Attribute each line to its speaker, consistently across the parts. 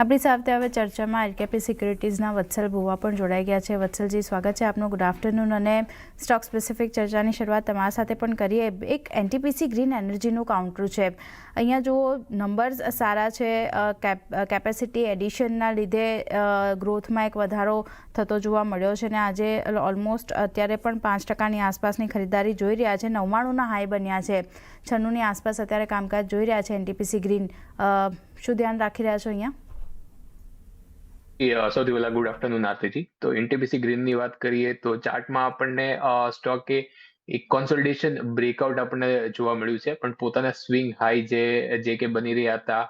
Speaker 1: આપણી સાથે હવે ચર્ચામાં એલકેપી સિક્યુરિટીઝના વત્સલ ભુવા પણ જોડાઈ ગયા છે। વત્સલજી, સ્વાગત છે આપનું। Good afternoon. અને સ્ટોક સ્પેસિફિક ચર્ચાની શરૂઆત તમારા સાથે પણ કરીએ। એક એનટીપીસી ગ્રીન એનર્જીનું કાઉન્ટર છે। અહીંયા જો નંબર્સ સારા છે, કેપેસિટી એડિશનના લીધે ગ્રોથમાં એક વધારો થતો જોવા મળ્યો છે અને આજે ઓલમોસ્ટ અત્યારે પણ 5%ની આસપાસની ખરીદારી જોઈ રહ્યા છે। 99ના હાઈ બન્યા છે, 96ની આસપાસ અત્યારે કામકાજ જોઈ રહ્યા છે એનટીપીસી ગ્રીન। શું ધ્યાન રાખી રહ્યા છો અહીંયા?
Speaker 2: સૌથી પહેલા ગુડ આફ્ટરનૂન આરતીજી। તો એનટીપીસી ગ્રીનની વાત કરીએ તો ચાર્ટમાં આપણને સ્ટોકે એક કોન્સોલિડેશન બ્રેકઆઉટ આપણને જોવા મળ્યું છે, પણ પોતાના સ્વિંગ હાઈ જે કે બની રહ્યા હતા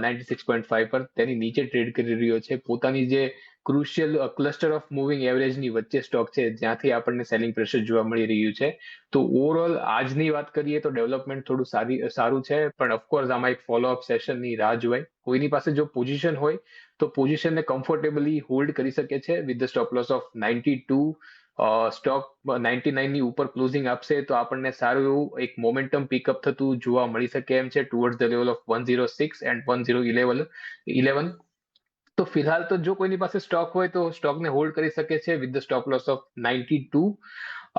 Speaker 2: 96.5 પર તેની નીચે ટ્રેડ કરી રહ્યો છે। પોતાની જે ક્રુશિયલ ક્લસ્ટર ઓફ મૂવિંગ એવરેજની વચ્ચે સ્ટોક છે, જ્યાંથી આપણને સેલિંગ પ્રેશર જોવા મળી રહ્યું છે। તો ઓવરઓલ આજની વાત કરીએ તો ડેવલપમેન્ટ થોડું સારું છે, પણ ઓફકોર્સ આમાં એક ફોલોઅપ સેશનની રાહ જોવાય। કોઈની પાસે જો પોઝિશન હોય તો પોઝિશનને કમ્ફર્ટેબલી હોલ્ડ કરી શકે છે with the stop loss of 92। Stock 99ની ઉપર ક્લોઝિંગ આપશે તો આપણને સારું એવું એક મોમેન્ટમ પિકઅપ થતું જોવા મળી શકે એમ છે towards the level of 106 and 1011। તો ફિલહાલ તો જો કોઈની પાસે સ્ટોક હોય તો સ્ટોકને હોલ્ડ કરી શકે છે with the stop loss of 92।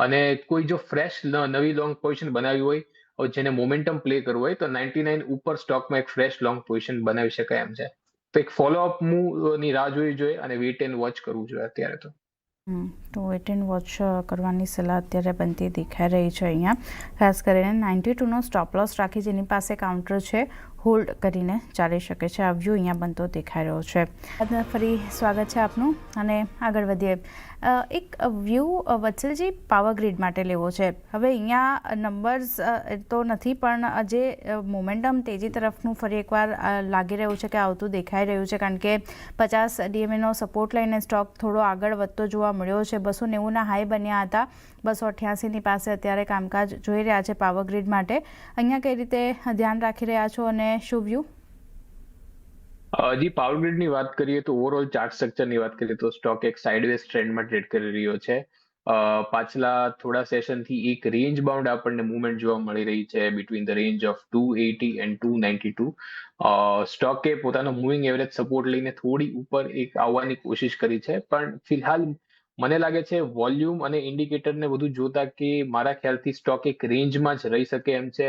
Speaker 2: અને કોઈ જો ફ્રેશ નવી લોંગ પોઝિશન બનાવી હોય, જેને મોમેન્ટમ પ્લે કરવું હોય, તો 99 ઉપર સ્ટોકમાં એક ફ્રેશ લોંગ પોઝિશન બનાવી શકાય એમ છે। તો એક ફોલોઅપ મૂવની રાહ જોવી જોઈએ અને વેઇટ એન્ડ વોચ કરવું જોઈએ અત્યારે તો।
Speaker 1: તો વેઇટ એન્ડ વોચ કરવાની સલાહ અત્યારે બનતી દેખાઈ રહી છે। અહીંયા ખાસ કરીને 92નો સ્ટોપ લોસ રાખી જેની પાસે કાઉન્ટર છે હોલ્ડ કરીને ચાલી શકે છે। આ વ્યૂ અહીંયા બનતો દેખાઈ રહ્યો છે। ફરી સ્વાગત છે આપનું અને આગળ વધીએ। એક વ્યૂ વત્સલજી પાવર ગ્રીડ માટે લેવો છે। હવે અહીંયા નંબર્સ તો નથી, પણ જે મોમેન્ટમ તેજી તરફનું ફરી એકવાર લાગી રહ્યું છે કે આવતું દેખાઈ રહ્યું છે, કારણ કે 50 ડીએમએનો સપોર્ટ લઈને સ્ટોક થોડો આગળ વધતો જોવા મળ્યો છે। 290ના હાઈ બન્યા હતા, 288ની પાસે અત્યારે કામકાજ જોઈ રહ્યા છે પાવર ગ્રીડ માટે। અહીંયા કઈ રીતે ધ્યાન રાખી રહ્યા છો અને શું વ્યૂ?
Speaker 2: જી, પાવર ગ્રીડની વાત કરીએ તો ઓવરઓલ ચાર્ટ સ્ટ્રક્ચરની વાત કરીએ તો સ્ટોક એક સાઇડવેઝ ટ્રેન્ડમાં ટ્રેડ કરી રહ્યો છે। પાછલા થોડા સેશનથી એક રેન્જ બાઉન્ડ આપણને મૂવમેન્ટ જોવા મળી રહી છે between the range of 280 and 292। સ્ટોકે પોતાનો મૂવિંગ એવરેજ સપોર્ટ લઈને થોડી ઉપર એક આવવાની કોશિશ કરી છે, પણ ફિલહાલ મને લાગે છે વોલ્યુમ અને ઇન્ડિકેટરને બધું જોતા કે મારા ખ્યાલથી સ્ટોક એક રેન્જમાં જ રહી શકે એમ છે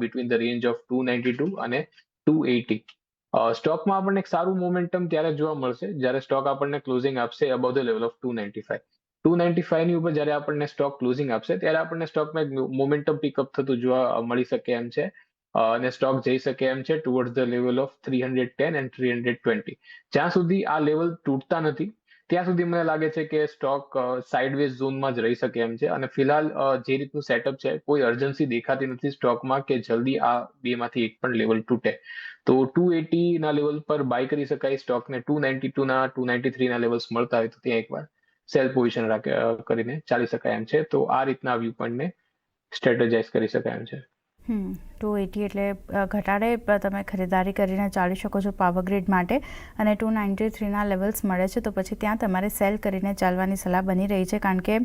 Speaker 2: બિટવીન ધ રેન્જ ઓફ 292 અને 280। સ્ટોકમાં આપણને એક સારું મોમેન્ટમ ત્યારે જોવા મળશે જ્યારે સ્ટોક આપણને ક્લોઝિંગ આપશે અબવ ધ લેવલ ઓફ 295। 295ની ઉપર જ્યારે આપણને સ્ટોક ક્લોઝિંગ આપશે ત્યારે આપણને સ્ટોકમાં એક મોમેન્ટમ પિકઅપ થતું જોવા મળી શકે એમ છે। અને સ્ટોક જઈ શકે એમ છે towards the level of 310 and 320। જ્યાં સુધી આ લેવલ તૂટતા નથી ત્યાં સુધી મને લાગે છે કે સ્ટોક સાઇડવેઝ ઝોનમાં જ રહી શકે એમ છે। અને ફિલહાલ જે રીતનું સેટઅપ છે, કોઈ અર્જન્સી દેખાતી નથી સ્ટોકમાં કે જલ્દી આ બેમાંથી એક પણ લેવલ તૂટે। તો 280ના લેવલ પર બાય કરી શકાય સ્ટોકને। 292ના 293ના લેવલ્સ મળતા હોય તો ત્યાં એકવાર સેલ પોઝિશન કરીને ચાલી શકાય એમ છે। તો આ રીતના વ્યૂ પોઈન્ટને સ્ટ્રેટેજાઇઝ કરી શકાય એમ છે।
Speaker 1: 280 એટલે ઘટાડે તમે ખરીદારી કરીને ચાલી શકો છો પાવર ગ્રીડ માટે, અને 293ના લેવલ્સ મળે છે તો પછી ત્યાં તમારે સેલ કરીને ચાલવાની સલાહ બની રહી છે, કારણ કે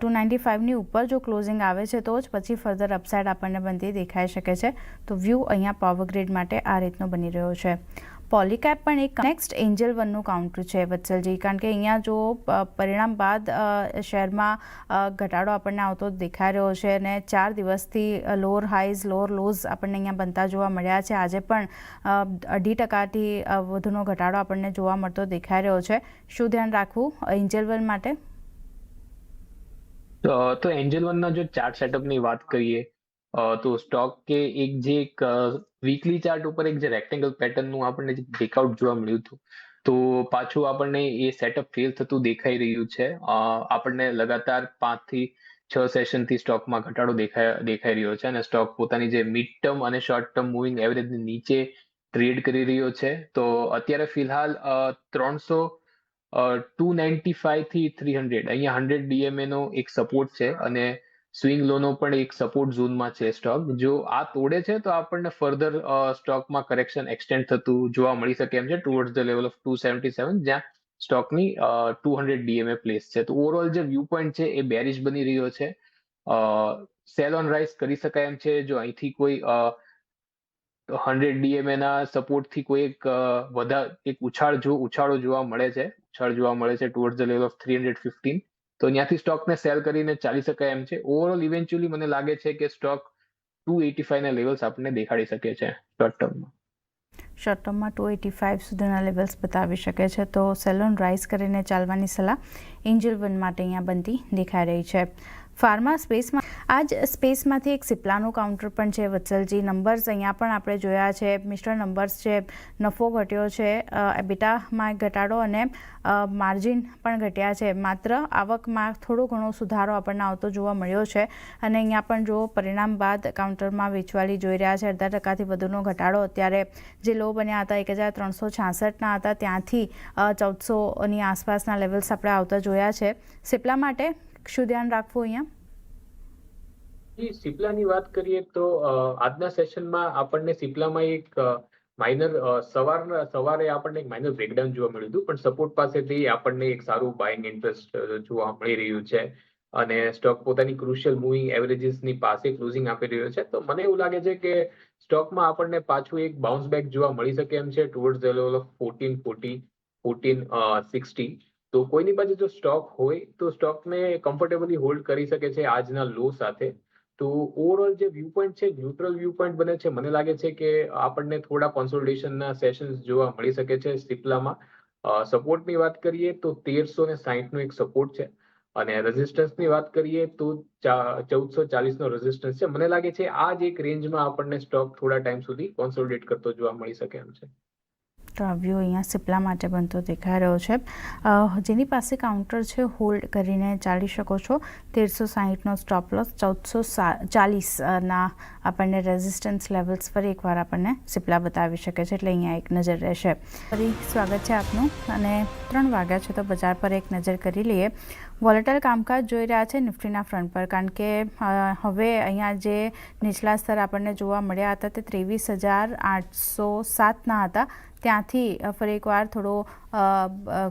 Speaker 1: 295ની ઉપર જો ક્લોઝિંગ આવે છે તો જ પછી ફર્ધર અપસાઇડ આપણને બનતી દેખાઈ શકે છે। તો વ્યૂ અહીંયા પાવર ગ્રીડ માટે આ રીતનો બની રહ્યો છે। પોલીકેપ પણ એક નેક્સ્ટ એન્જલ વનનું કાઉન્ટર છે વત્સલજી, કારણ કે અહીંયા જો પરિણામ બાદ શેરમાં ઘટાડો આપણને આવતો દેખાઈ રહ્યો છે અને 4 દિવસથી લોઅર હાઈઝ લોઅર લોઝ આપણને અહીંયા બનતા જોવા મળ્યા છે। આજે પણ 0.5%થી વધુનો ઘટાડો આપણને જોવા મળતો દેખાઈ રહ્યો છે। શું ધ્યાન રાખવું એન્જલ વન માટે?
Speaker 2: તો એન્જલ વનના જો ચાર્ટ સેટઅપની વાત કરીએ તો સ્ટોક કે એક વીકલી ચાર્ટ ઉપર એક જે રેક્ટેંગલ પેટર્નનું આપણને જે બ્રેકઆઉટ જોવા મળ્યું હતું, તો પાછું આપણને એ સેટઅપ ફેલ થતું દેખાઈ રહ્યું છે। આપણને લગાતાર 5 થી 6 સેશનથી સ્ટોકમાં ઘટાડો દેખાઈ રહ્યો છે અને સ્ટોક પોતાની જે મિડ ટર્મ અને શોર્ટ ટર્મ મૂવિંગ એવરેજની નીચે ટ્રેડ કરી રહ્યો છે। તો અત્યારે ફિલહાલ 295 થી 300 અહીંયા 100 ડીએમએનો એક સપોર્ટ છે અને સ્વિંગ લોનો પણ એક સપોર્ટ ઝોનમાં છે સ્ટોક। જો આ તોડે છે તો આપણને ફર્ધર સ્ટોકમાં કરેક્શન એક્સટેન્ડ થતું જોવા મળી શકે એમ છે ટુવર્ડ્સ ધ લેવલ ઓફ 277, જ્યાં સ્ટોકની 200 ડીએમએ પ્લેસ છે। તો ઓવરઓલ જે વ્યૂ પોઈન્ટ છે એ બેરિશ બની રહ્યો છે। સેલ ઓન રાઇઝ કરી શકાય એમ છે જો અહીંથી કોઈ 100 DMA ના સપોર્ટથી કોઈ એક ઉછાળો જોવા મળે છે ટુવર્ડ્સ ધ લેવલ ઓફ 315, તો ત્યાંથી સ્ટોકને સેલ કરીને ચાલી શકાય એમ છે. ઓવરઓલ ઇવેન્ચ્યુઅલી મને લાગે છે કે સ્ટોક 285 ના લેવલ્સ આપણને દેખાડી શકે છે શોર્ટ ટર્મમાં.
Speaker 1: શોર્ટ ટર્મમાં 285 સુધીના લેવલ્સ બતાવી શકે છે, તો સેલ ઓન રાઇઝ કરીને ચાલવાની સલાહ એન્જલ વન માટે અહીંયા બનતી દેખાઈ રહી છે. ફાર્મા સ્પેસમાં આ જ સ્પેસમાંથી એક સિપ્લાનું કાઉન્ટર પણ છે વત્સલજી. નંબર્સ અહીંયા પણ આપણે જોયા છે, મિસ્ટર નંબર્સ છે, નફો ઘટ્યો છે, એબિટામાં ઘટાડો અને માર્જિન પણ ઘટ્યા છે. માત્ર આવકમાં થોડો ઘણો સુધારો આપણને આવતો જોવા મળ્યો છે અને અહીંયા પણ જો પરિણામ બાદ કાઉન્ટરમાં વેચવાલી જોઈ રહ્યા છે 0.5% વધુનો ઘટાડો. અત્યારે જે લો બન્યા હતા 1366ના હતા, ત્યાંથી 1400ની આસપાસના લેવલ્સ આપણે આવતા જોયા છે. સિપ્લા માટે શું ધ્યાન રાખવું અહીંયા?
Speaker 2: સિપ્લાની વાત કરીએ તો આજના સેશનમાં આપણને સિપ્લામાં એક સવારે આપણને એક માઇનર બ્રેકડાઉન જોવા મળ્યું હતું, પણ સપોર્ટ પાસેથી આપણને એક સારું બાઇંગ ઇન્ટરેસ્ટ જોવા મળી રહ્યું છે અને સ્ટોક પોતાની ક્રુશિયલ મૂવિંગ એવરેજીસની પાસે ક્લોઝિંગ આપી રહ્યો છે. તો મને એવું લાગે છે કે સ્ટોકમાં આપણને પાછું એક બાઉન્સ બેક જોવા મળી શકે એમ છે ટુવર્ડ્સ ધ લેવલ ઓફ 1440, 1460. તો કોઈની પાસે જો સ્ટોક હોય તો સ્ટોકને કમ્ફર્ટેબલી હોલ્ડ કરી શકે છે આજના લો સાથે. તો ઓવરઓલ જે વ્યૂ પોઈન્ટ છે ન્યુટ્રલ વ્યૂ પોઈન્ટ બને છે. મને લાગે છે કે આપણને થોડા કોન્સોલિડેશનના સેશન્સ જોવા મળી શકે છે સિપ્લામાં. સપોર્ટની વાત કરીએ તો 1360નો એક સપોર્ટ છે અને રેઝિસ્ટન્સની વાત કરીએ તો 1440નો રેઝિસ્ટન્સ છે. મને લાગે છે આ જ એક રેન્જમાં આપણને સ્ટોક થોડા ટાઈમ સુધી કોન્સોલિડેટ કરતો જોવા મળી શકે એમ છે.
Speaker 1: તો આ વ્યૂ અહીંયા સિપ્લા માટે બનતો દેખાઈ રહ્યો છે. જેની પાસે કાઉન્ટર છે હોલ્ડ કરીને ચાલી શકો છો. 1360નો સ્ટોપ લોસ, 1440ના આપણને રેઝિસ્ટન્સ લેવલ્સ ફરી એકવાર આપણને સિપ્લા બતાવી શકે છે, એટલે અહીંયા એક નજર રહેશે. ફરી સ્વાગત છે આપનું અને 3 વાગ્યા છે તો બજાર પર એક નજર કરી લઈએ. વોલેટાઇલ કામકાજ જોઈ રહ્યા છે નિફ્ટીના ફ્રન્ટ પર, કારણ કે હવે અહીંયા જે નીચલા સ્તર આપણને જોવા મળ્યા હતા તે 23,807ના હતા, ત્યાંથી ફરી એકવાર થોડો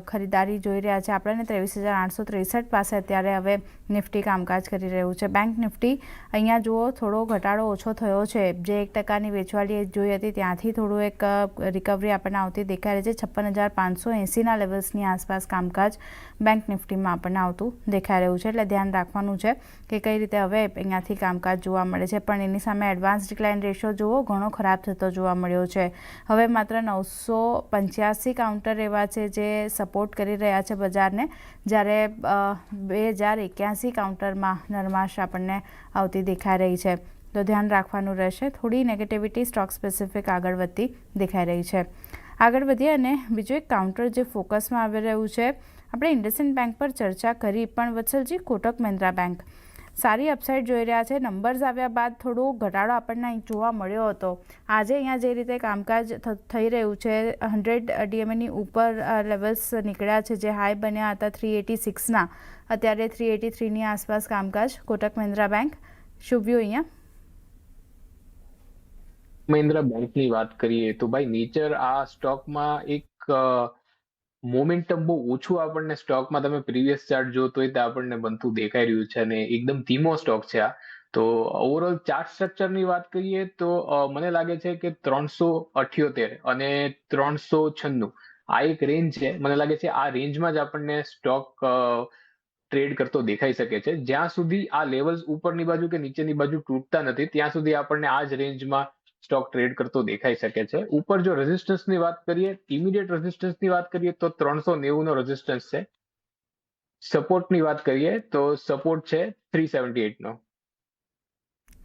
Speaker 1: ખરીદારી જોઈ રહ્યા છે આપણને 23,863 પાસે અત્યારે હવે નિફ્ટી કામકાજ કરી રહ્યું છે. બેંક નિફ્ટી અહીંયા જુઓ થોડો ઘટાડો ઓછો થયો છે, જે 1%ની વેચવાલી જોઈ હતી ત્યાંથી થોડું એક રિકવરી આપણને આવતી દેખાઈ રહી છે. 56,580ના લેવલ્સની આસપાસ કામકાજ બેંક નિફ્ટીમાં આપણને આવતું દેખાઈ રહ્યું છે, એટલે ધ્યાન રાખવાનું છે કે કઈ રીતે હવે અહીંયાથી કામકાજ જોવા મળે છે. પણ એની સામે એડવાન્સ ડિક્લાઇન રેશિયો જુઓ ઘણો ખરાબ થતો જોવા મળ્યો છે. હવે માત્ર 985 કાઉન્ટર એવા છે જે સપોર્ટ કરી રહ્યા છે બજારને, જ્યારે 2081 કાઉન્ટરમાં નરમાશ આપણને આવતી દેખાઈ રહી છે. તો ધ્યાન રાખવાનું રહેશે. થોડી નેગેટિવિટી સ્ટોક સ્પેસિફિક આગળ વધતી દેખાઈ રહી છે. આગળ વધીએ અને બીજું એક કાઉન્ટર જે ફોકસમાં આવી રહ્યું છે, આપણે ઇન્ડસઇન્ડ બેંક પર ચર્ચા કરી, પણ વત્સલજી કોટક મહિન્દ્રા બેંક સારી અપસાઇડ જોઈ રહ્યા છે. નંબર્સ આવ્યા બાદ થોડો ઘટાડો આપણને અહીં જોવા મળ્યો હતો. આજે અહીંયા જે રીતે કામકાજ થઈ રહ્યું છે 100 DMAની ઉપર લેવલ્સ નીકળ્યા છે, જે હાઈ બન્યા હતા 386ના, અત્યારે 383ની આસપાસ કામકાજ કોટક મહિન્દ્રા બેંક. શું વ્યૂ અહીંયા?
Speaker 2: મહિન્દ્રા બેંકની વાત કરીએ તો ભાઈ નેચર આ સ્ટોકમાં એક મોમેન્ટમ બહુ ઓછું આપણને સ્ટોકમાં તમે પ્રીવિયસ ચાર્ટ જો તો આપણને બનતું દેખાઈ રહ્યું છે અને એકદમ ધીમો સ્ટોક છે આ. તો ઓવરઓલ ચાર્ટ સ્ટ્રક્ચરની વાત કરીએ તો મને લાગે છે કે 378 અને 396 આ એક રેન્જ છે. મને લાગે છે આ રેન્જમાં જ આપણને સ્ટોક ટ્રેડ કરતો દેખાઈ શકે છે. જ્યાં સુધી આ લેવલ્સ ઉપરની બાજુ કે નીચેની બાજુ તૂટતા નથી ત્યાં સુધી આપણને આ જ રેન્જમાં સ્ટોક ટ્રેડ કરતો દેખાઈ શકે છે. ઉપર જો રેઝિસ્ટન્સની વાત કરીએ, ઇમિડિયેટ રેઝિસ્ટન્સની વાત કરીએ તો 390નો રેઝિસ્ટન્સ છે. સપોર્ટની વાત કરીએ તો સપોર્ટ છે 378નો.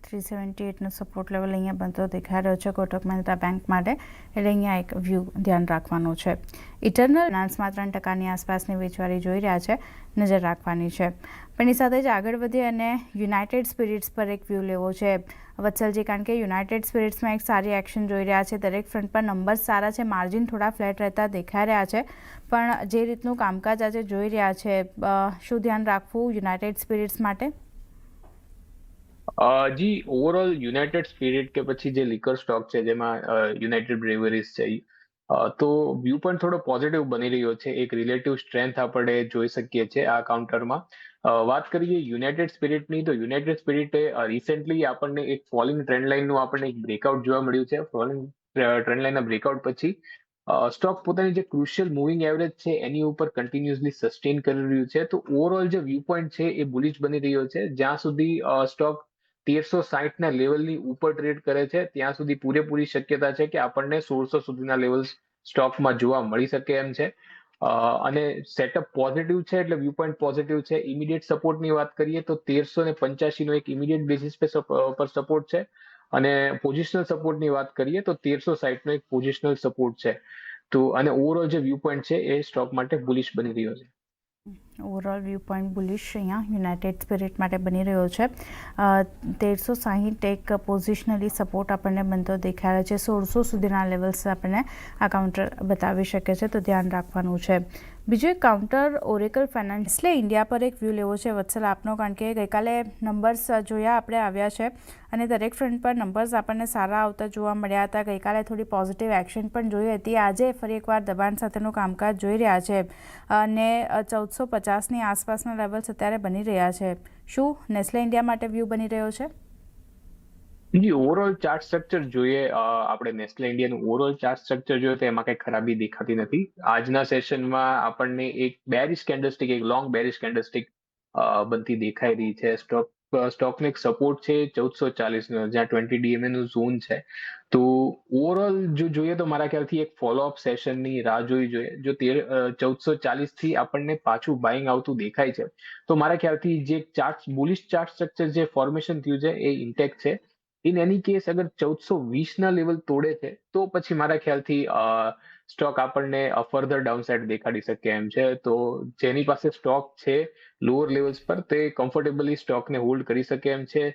Speaker 1: 378નો સપોર્ટ લેવલ અહીંયા બનતો દેખાઈ રહ્યો છે કોટક મહિન્દ્રા બેંક માટે, એટલે અહીંયા એક વ્યૂ ધ્યાન રાખવાનું છે. ઇટરનલ ફાઇનાન્સમાં 3%ની આસપાસની વેચવાલી જોઈ રહ્યા છે, નજર રાખવાની છે. પણ એની સાથે જ આગળ વધી અને યુનાઇટેડ સ્પિરિટ્સ પર એક વ્યૂ લેવો છે વત્સલજી, કારણ કે યુનાઇટેડ સ્પિરિટ્સમાં એક સારી એક્શન જોઈ રહ્યા છે. દરેક ફ્રન્ટ પર નંબર્સ સારા છે, માર્જિન થોડા ફ્લેટ રહેતા દેખાઈ રહ્યા છે, પણ જે રીતનું કામકાજ આજે જોઈ રહ્યા છે, શું ધ્યાન રાખવું યુનાઇટેડ સ્પિરિટ્સ માટે?
Speaker 2: ઓવરઓલ યુનાઇટેડ સ્પિરિટ કે પછી જે લિકર સ્ટોક છે જેમાં યુનાઇટેડ બ્રેવરીઝ છે, તો વ્યૂ પોઈન્ટ થોડો પોઝિટિવ બની રહ્યો છે. એક રિલેટિવ સ્ટ્રેન્થ આપણે જોઈ શકીએ છીએ આ કાઉન્ટરમાં. વાત કરીએ યુનાઇટેડ સ્પિરિટની, તો યુનાઇટેડ સ્પિરિટે રિસેન્ટલી આપણને એક ફોલિંગ ટ્રેન્ડ લાઇનનું આપણને એક બ્રેકઆઉટ જોવા મળ્યું છે. ફોલિંગ ટ્રેન્ડ લાઇનના બ્રેકઆઉટ પછી સ્ટોક પોતાની જે ક્રુશિયલ મૂવિંગ એવરેજ છે એની ઉપર કન્ટિન્યુઅસલી સસ્ટેન કરી રહ્યું છે. તો ઓવરઓલ જે વ્યૂ પોઈન્ટ છે એ બુલિશ બની રહ્યો છે. જ્યાં સુધી સ્ટોક 1360ના લેવલની ઉપર ટ્રેડ કરે છે ત્યાં સુધી પૂરેપૂરી શક્યતા છે કે આપણને 1600 સુધીના લેવલ્સ સ્ટોકમાં જોવા મળી શકે એમ છે. અને સેટઅપ પોઝિટિવ છે એટલે વ્યૂ પોઈન્ટ પોઝિટિવ છે. ઇમિડિયેટ સપોર્ટની વાત કરીએ તો 1385 નો એક ઇમિડિયેટ બેસિસ પર સપોર્ટ છે. અને પોઝિશનલ સપોર્ટની વાત કરીએ તો 1360 નો એક પોઝિશનલ સપોર્ટ છે. તો અને ઓવરઓલ જે વ્યૂ પોઈન્ટ છે એ સ્ટોક માટે બુલિશ બની રહ્યો છે.
Speaker 1: ઓવરઓલ વ્યૂ પોઈન્ટ બુલિશ અહીંયા યુનાઇટેડ સ્પિરિટ માટે બની રહ્યો છે. 1360 એક પોઝિશનલી સપોર્ટ આપણને બનતો દેખાય છે. 1600 સુધીના લેવલ્સ આપણને આ કાઉન્ટર બતાવી શકે છે, તો ધ્યાન રાખવાનું છે. બીજું એક કાઉન્ટર ઓરેકલ ફાઇનાન્શિયલ ઇન્ડિયા પર એક વ્યૂ લેવો છે વત્સલ આપનો, કારણ કે ગઈકાલે નંબર્સ જોયા આપણે આવ્યા છે અને દરેક ફ્રન્ટ પર નંબર્સ આપણને સારા આવતા જોવા મળ્યા હતા. ગઈકાલે થોડી પોઝિટિવ એક્શન પણ જોઈ હતી. આજે ફરી એકવાર દબાણ સાથેનું કામકાજ જોઈ રહ્યા છે અને 1450ની આસપાસના લેવલ્સ અત્યારે બની રહ્યા છે. શું નેસ્લે ઇન્ડિયા માટે વ્યૂ બની રહ્યો છે?
Speaker 2: જી, ઓવરઓલ ચાર્ટ સ્ટ્રક્ચર જોઈએ, આપણે નેસ્લે ઇન્ડિયાનું ઓવરઓલ ચાર્ટ સ્ટ્રક્ચર જોઈએ તો એમાં કઈ ખરાબી દેખાતી નથી. આજના સેશનમાં આપણને એક બેરિશ કેન્ડલસ્ટિક, એક લોંગ બેરિશ કેન્ડલસ્ટિક બનતી દેખાઈ રહી છે. સ્ટોકનો એક સપોર્ટ છે 1440 નો, જ્યાં 20 DMA નું ઝોન છે. તો ઓવરઓલ જો જોઈએ તો મારા ખ્યાલથી એક ફોલોઅપ સેશનની રાહ જોવી જોઈએ. જો 1440 થી આપણને પાછું બાઇંગ આવતું દેખાય છે તો મારા ખ્યાલથી જે બુલિશ ચાર્ટ સ્ટ્રક્ચર જે ફોર્મેશન થયું છે એ ઇન્ટેક્ટ છે. ઇન એની કેસ અગર 1420ના લેવલ તોડે છે તો પછી મારા ખ્યાલથી સ્ટોક આપણને ફર્ધર ડાઉનસાઇડ દેખાડી શકે એમ છે. તો જેની પાસે સ્ટોક છે લોઅર લેવલ્સ પર તે કમ્ફર્ટેબલી સ્ટોકને હોલ્ડ કરી શકે એમ છે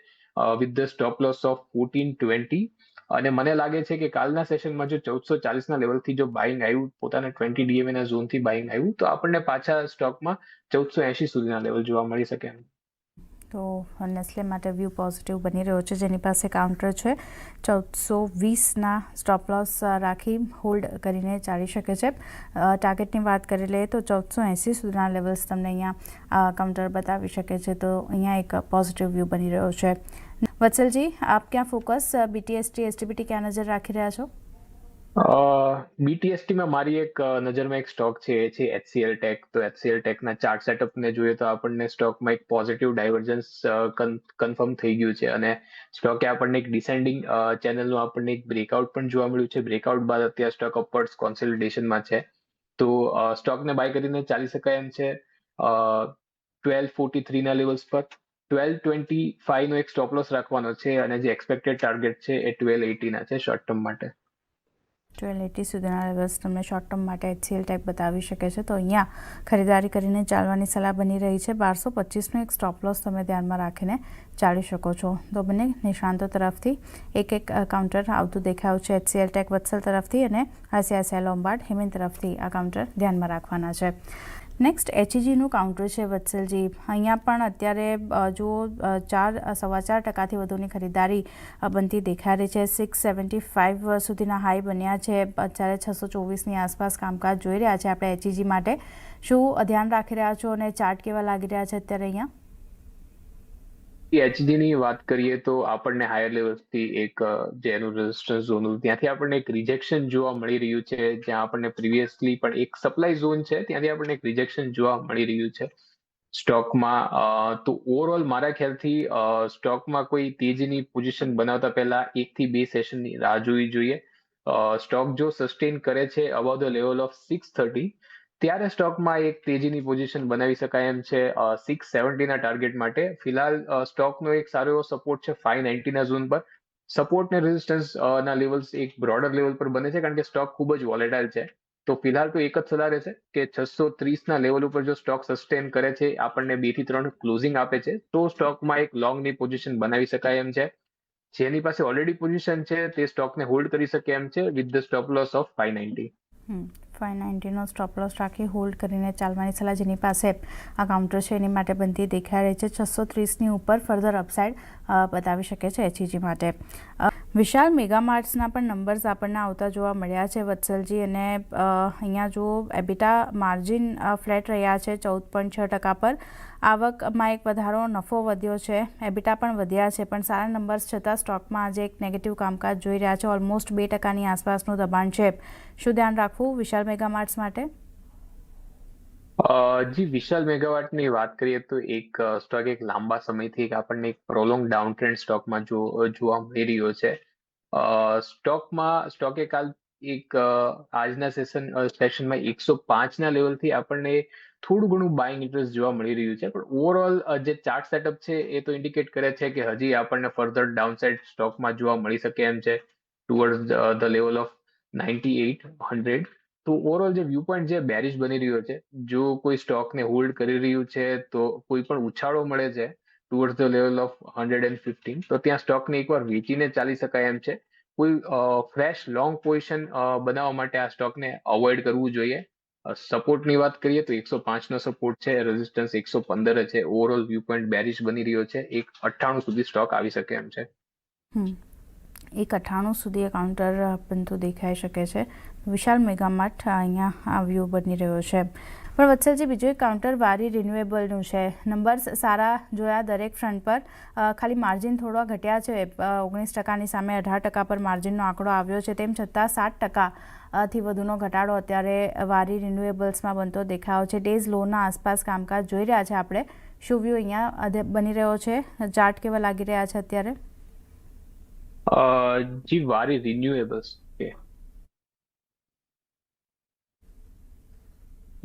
Speaker 2: with the stop loss of 1420. અને મને લાગે છે કે કાલના સેશનમાં જો 1440ના લેવલથી જો બાઇંગ આવ્યું, પોતાના 20 DMA ના ઝોનથી બાઇંગ આવ્યું, તો આપણને પાછા સ્ટોકમાં 1480 સુધીના લેવલ જોવા મળી શકે એમ.
Speaker 1: તો નેસ્લે માટે વ્યૂ પોઝિટિવ બની રહ્યો છે, જેની પાસે કાઉન્ટર છે 1420ના સ્ટોપ લોસ રાખી હોલ્ડ કરીને ચાલી શકે છે. ટાર્ગેટની વાત કરી લઈએ તો 1480 સુધીના લેવલ્સ તમને અહીંયા કાઉન્ટર બતાવી શકે છે, તો અહીંયા એક પોઝિટિવ વ્યૂ બની રહ્યો છે. વત્સલજી, આપ ક્યાં ફોકસ BTST STPT ક્યાં નજર રાખી રહ્યા છો?
Speaker 2: BTSTમાં મારી એક નજરમાં એક સ્ટોક છે, એ છે HCL ટેક. તો HCL ટેકના ચાર્ટ સેટઅપને જોઈએ તો આપણને સ્ટોકમાં એક પોઝિટિવ ડાયવર્જન્સ કન્ફર્મ થઈ ગયું છે અને સ્ટોકે આપણને એક ડિસેન્ડિંગ ચેનલનું આપણને એક બ્રેકઆઉટ પણ જોવા મળ્યું છે. બ્રેકઆઉટ બાદ અત્યારે સ્ટોક અપવર્ડ્સ કોન્સોલિડેશનમાં છે. તો સ્ટોકને બાય કરીને ચાલી શકાય એમ છે 1243ના લેવલ્સ પર. 1225નો એક સ્ટોપ લોસ રાખવાનો છે અને જે એક્સપેક્ટેડ ટાર્ગેટ છે એ 1280ના છે શોર્ટ ટર્મ માટે.
Speaker 1: 1280 સુધીના લેવલ્સ તમને શોર્ટ ટર્મ માટે HCL ટેક બતાવી શકે છે, તો અહીંયા ખરીદારી કરીને ચાલવાની સલાહ બની રહી છે. 1225નો એક સ્ટોપ લોસ તમે ધ્યાનમાં રાખીને ચાલી શકો છો. તો બંને નિષ્ણાંતો તરફથી એક કાઉન્ટર આવતું દેખાયું છે HCL ટેક વત્સલ તરફથી અને ICICI લોમ્બાર્ડ હેમિન તરફથી આ કાઉન્ટર ધ્યાનમાં રાખવાના છે. નેક્સ્ટ HEGનું કાઉન્ટર છે વત્સલજી. અહીંયા પણ અત્યારે જુઓ 4.25% વધુની ખરીદારી બનતી દેખાઈ રહી છે. 675 સુધીના હાઈ બન્યા છે. અત્યારે 624ની આસપાસ કામકાજ જોઈ રહ્યા છે આપણે HEG માટે. શું ધ્યાન રાખી રહ્યા છો અને ચાર્ટ કેવા લાગી રહ્યા છે અત્યારે અહીંયા?
Speaker 2: HGની વાત કરીએ તો આપણને હાયર લેવલથી એક જેનું રેઝિસ્ટન્સ ઝોન હતું ત્યાંથી આપણને એક રિજેક્શન જોવા મળી રહ્યું છે. જ્યાં આપણને પ્રીવિયસલી પણ એક સપ્લાય ઝોન છે ત્યાંથી આપણને એક રિજેક્શન જોવા મળી રહ્યું છે સ્ટોકમાં. તો ઓવરઓલ મારા ખ્યાલથી સ્ટોકમાં કોઈ તેજીની પોઝિશન બનાવતા પહેલા 1 થી 2 સેશનની રાહ જોવી જોઈએ. સ્ટોક જો સસ્ટેન કરે છે અબાઉ ધ લેવલ ઓફ 630 ત્યારે સ્ટોકમાં એક તેજીની પોઝિશન બનાવી શકાય એમ છે 670ના ટાર્ગેટ માટે. ફિલહાલ સ્ટોકનો એક સારો એવો સપોર્ટ છે 590ના ઝોન પર. સપોર્ટ ને રેઝિસ્ટન્સ ના લેવલ્સ એક બ્રોડર લેવલ પર બને છે કારણ કે સ્ટોક ખૂબ જ વોલેટાઇલ છે. તો ફિલહાલ તો એક જ સલાહ રહેશે કે 630ના લેવલ ઉપર જો સ્ટોક સસ્ટેન કરે છે, આપણને 2 થી 3 ક્લોઝિંગ આપે છે, તો સ્ટોકમાં એક લોંગની પોઝિશન બનાવી શકાય એમ છે. જેની પાસે ઓલરેડી પોઝિશન છે તે સ્ટોકને હોલ્ડ કરી શકે એમ છે with the stop loss of 590.
Speaker 1: 590નો સ્ટોપ લોસ રાખી હોલ્ડ કરીને ચાલવાની સલાહ જેની પાસે આ કાઉન્ટર છે એની માટે બનતી દેખાઈ રહી છે. 630ની ઉપર ફર્ધર અપસાઇડ બતાવી શકે છે HEG માટે. વિશાલ મેગા માર્ટ્સના પણ નંબર્સ આપણને આવતા જોવા મળ્યા છે વત્સલજી, અને અહીંયા જો એબિટા માર્જિન ફ્લેટ રહ્યા છે 14.6% પર. આવકમાં એક વધારો, નફો વધ્યો છે, એબિટા પણ વધ્યા છે, પણ સારા નંબર્સ છતાં સ્ટોકમાં આજે એક નેગેટિવ કામકાજ જોઈ રહ્યા છે. ઓલમોસ્ટ 2%ની આસપાસનું દબાણ છે. શું ધ્યાન રાખવું વિશાલ મેગા માર્ટ્સ માટે?
Speaker 2: જી વિશાલ મેગાવાટની વાત કરીએ તો સ્ટોક એક લાંબા સમયથી આપણને એક પ્રોલોંગ ડાઉન ટ્રેન્ડ સ્ટોકમાં જોવા મળી રહ્યો છે. સ્ટોકે કાલ આજના સેશનમાં 105ના લેવલથી આપણને થોડું ઘણું બાઇંગ ઇન્ટરેસ્ટ જોવા મળી રહ્યું છે, પણ ઓવરઓલ જે ચાર્ટ સેટઅપ છે એ તો ઇન્ડિકેટ કરે છે કે હજી આપણને ફર્ધર ડાઉનસાઇડ સ્ટોકમાં જોવા મળી શકે એમ છે ટુવર્ડ્સ ધ લેવલ ઓફ 9800. તો ઓવરઓલ જે વ્યૂ પોઈન્ટ જે બેરિશ બની રહ્યો છે, જો કોઈ સ્ટોકને હોલ્ડ કરી રહ્યું છે તો કોઈ પણ ઉછાળો મળે છે ટુવર્ડ્સ ધ લેવલ ઓફ 115, તો ત્યાં સ્ટોકને એકવાર વેચીને ચાલી શકાય એમ છે. કોઈ ફ્રેશ લોંગ પોઝિશન બનાવવા માટે આ સ્ટોકને અવોઇડ કરવું જોઈએ. સપોર્ટની વાત કરીએ તો 105નો સપોર્ટ છે, રેઝિસ્ટન્સ 115 છે. ઓવરઓલ વ્યૂ પોઈન્ટ બેરિશ બની રહ્યો છે. 198 સુધી સ્ટોક આવી શકે એમ છે.
Speaker 1: 198 સુધી કાઉન્ટર બનતું દેખાઈ શકે છે. વિશાલ મેગા માર્ટ અહીંયા આ વ્યૂ બની રહ્યો છે. પણ વત્સલજી, બીજું એક કાઉન્ટર વારી રિન્યુએબલનું છે. નંબર્સ સારા જોયા દરેક ફ્રન્ટ પર, ખાલી માર્જિન થોડા ઘટ્યા છે. 19%ની સામે 18% પર માર્જિનનો આંકડો આવ્યો છે. તેમ છતાં 7%થી વધુનો ઘટાડો અત્યારે વારી રિન્યુએબલ્સમાં બનતો દેખાયો છે. ડેઝ લોના આસપાસ કામકાજ જોઈ રહ્યા છે આપણે. શું વ્યૂ અહીંયા બની રહ્યો છે? ચાર્ટ કેવા લાગી રહ્યા છે અત્યારે?
Speaker 2: જી વારી રિન્યુએબલ્સ,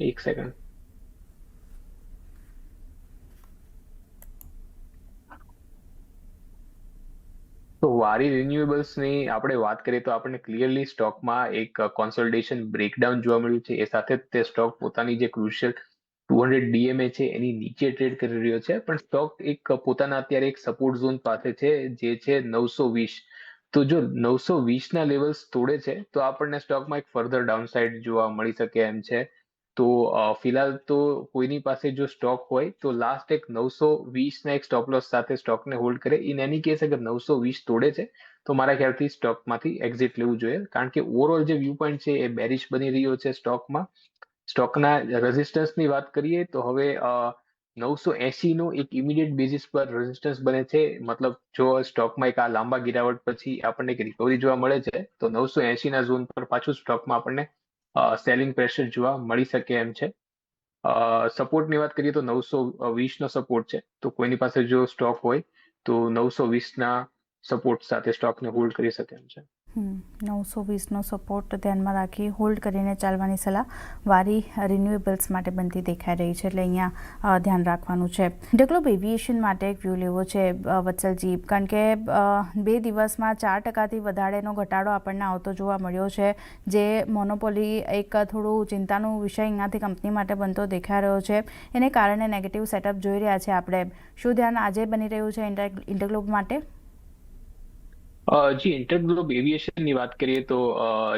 Speaker 2: એક સેકન્ડ. તો વારી રિન્યુએબલ્સની આપણે વાત કરીએ તો આપણને ક્લિયરલી સ્ટોકમાં એક કોન્સોલિડેશન બ્રેકડાઉન જોવા મળ્યું છે. એ સાથે તે સ્ટોક પોતાની જે ક્રુશિયલ 200 ડીએમએ છે એની નીચે ટ્રેડ કરી રહ્યો છે, પણ સ્ટોક પોતાના અત્યારે એક સપોર્ટ ઝોન પાસે છે જે છે 920. તો જો 920ના લેવલ્સ તોડે છે તો આપણને સ્ટોકમાં એક ફર્ધર ડાઉનસાઇડ જોવા મળી શકે એમ છે. તો ફિલહાલ તો કોઈની પાસે જો સ્ટોક હોય તો લાસ્ટ એક 920ના એક સ્ટોપ લોસ સાથે સ્ટોકને હોલ્ડ કરે. ઇન એની કેસ અગર 920 તોડે છે તો મારા ખ્યાલથી સ્ટોકમાંથી એક્ઝિટ લેવું જોઈએ, કારણ કે ઓવરઓલ જે વ્યૂ પોઈન્ટ છે એ બેરિશ બની રહ્યો છે સ્ટોકમાં. સ્ટોકના રેઝિસ્ટન્સની વાત કરીએ તો હવે 980નો એક ઇમિડિયેટ બેઝિસ પર રેઝિસ્ટન્સ બને છે. મતલબ જો સ્ટોકમાં એક આ લાંબા ગિરાવટ પછી આપણને એક રિકવરી જોવા મળે છે તો 980ના ઝોન પર પાછું સ્ટોકમાં આપણને સેલિંગ પ્રેશર જોવા મળી શકે એમ છે. સપોર્ટની વાત કરીએ તો 920નો સપોર્ટ છે, તો કોઈની પાસે જો સ્ટોક હોય તો 920ના સપોર્ટ સાથે સ્ટોકને હોલ્ડ કરી શકે એમ છે.
Speaker 1: 920નો સપોર્ટ ધ્યાનમાં રાખી હોલ્ડ કરીને ચાલવાની સલાહ વારી રિન્યુએબલ્સ માટે બનતી દેખાઈ રહી છે, એટલે અહીંયા ધ્યાન રાખવાનું છે. ઇન્ટરગ્લોબ એવિએશન માટે એક વ્યૂ લેવો છે વત્સલજી, કારણ કે 2 દિવસમાં 4%થી વધારેનો ઘટાડો આપણને આવતો જોવા મળ્યો છે, જે મોનોપોલી એક થોડું ચિંતાનો વિષય અહીંયાથી કંપની માટે બનતો દેખાઈ રહ્યો છે. એને કારણે નેગેટિવ સેટઅપ જોઈ રહ્યા છે આપણે. શું ધ્યાન આજે બની રહ્યું છે ઇન્ટરગ્લોબ માટે?
Speaker 2: જી ઇન્ટરગ્લોબ એવિએશનની વાત કરીએ તો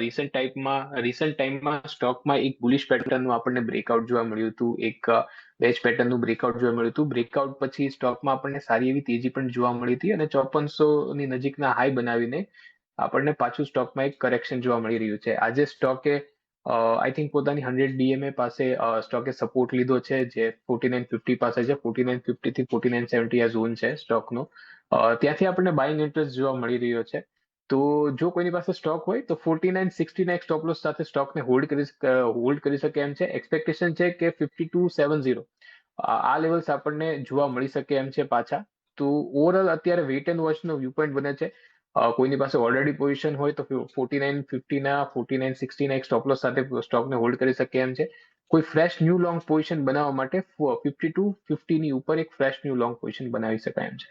Speaker 2: રિસન્ટ ટાઈમમાં સ્ટોકમાં એક બુલિશ પેટર્નનું આપણને બ્રેકઆઉટ જોવા મળ્યું હતું, એક બેચ પેટર્નનું બ્રેકઆઉટ જોવા મળ્યું હતું. બ્રેકઆઉટ પછી સ્ટોકમાં આપણને સારી એવી તેજી પણ જોવા મળી હતી અને 5400ની નજીકના હાઈ બનાવીને આપણને પાછું સ્ટોકમાં એક કરેક્શન જોવા મળી રહ્યું છે. આજે સ્ટોકે આઈ થિંક પોતાની 100 ડીએમએ પાસે સ્ટોકે સપોર્ટ લીધો છે, જે 4950 પાસે છે. 4950 થી 4970 આ ઝોન છે સ્ટોકનો. ત્યાંથી આપણને બાઇંગ ઇન્ટરેસ્ટ જોવા મળી રહ્યો છે. તો જો કોઈની પાસે સ્ટોક હોય તો 4960ના એક સ્ટોપ લોસ સાથે સ્ટોકને હોલ્ડ કરી શકે એમ છે. એક્સપેક્ટેશન છે કે 5270 આ લેવલ્સ આપણને જોવા મળી શકે એમ છે પાછા. તો ઓવરઓલ અત્યારે વેઇટ એન્ડ વોચનો વ્યૂ પોઈન્ટ બને છે. કોઈની પાસે ઓલરેડી પોઝિશન હોય તો 4950ના 4960ના એક સ્ટોપ લોસ સાથે સ્ટોકને હોલ્ડ કરી શકે એમ છે. કોઈ ફ્રેશ ન્યૂ લોંગ પોઝિશન બનાવવા માટે 5250ની ઉપર એક ફ્રેશ ન્યૂ લોંગ પોઝિશન બનાવી શકાય એમ છે.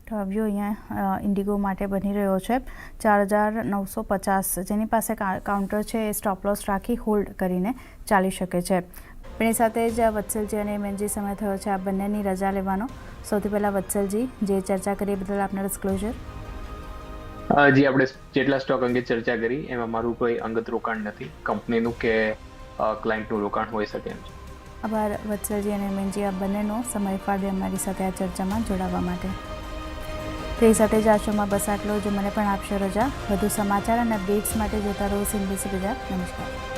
Speaker 1: તો આ વ્યૂ અહીંયા ઇન્ડિગો માટે બની રહ્યો છે 4950, જેની પાસે કાઉન્ટર છે એ સ્ટોપ લોસ રાખી હોલ્ડ કરીને ચાલી શકે છે. એની સાથે જ વત્સલજી અને હેમેનજી સમય થયો છે આ બંનેની રજા લેવાનો. સૌથી પહેલાં વત્સલજી, જે ચર્ચા કરી બદલ આપના ડિસ્ક્લોઝર.
Speaker 2: જી આપણે જેટલા સ્ટોક અંગે ચર્ચા કરી એમાં મારું કોઈ અંગત રોકાણ નથી, કંપનીનું કે ક્લાયન્ટનું રોકાણ હોઈ શકે એમ છે.
Speaker 1: આભાર વત્સલજી અને હેમેનજી, આ બંનેનો સમય ફાળવી અમારી સાથે આ ચર્ચામાં જોડાવા માટે. તો એ સાથે જ આ શોમાં બસ આટલો જ. મને પણ આપશો રજા. વધુ સમાચાર અને અપડેટ્સ માટે જોતા રહો CNBC ગુજરાત. નમસ્કાર.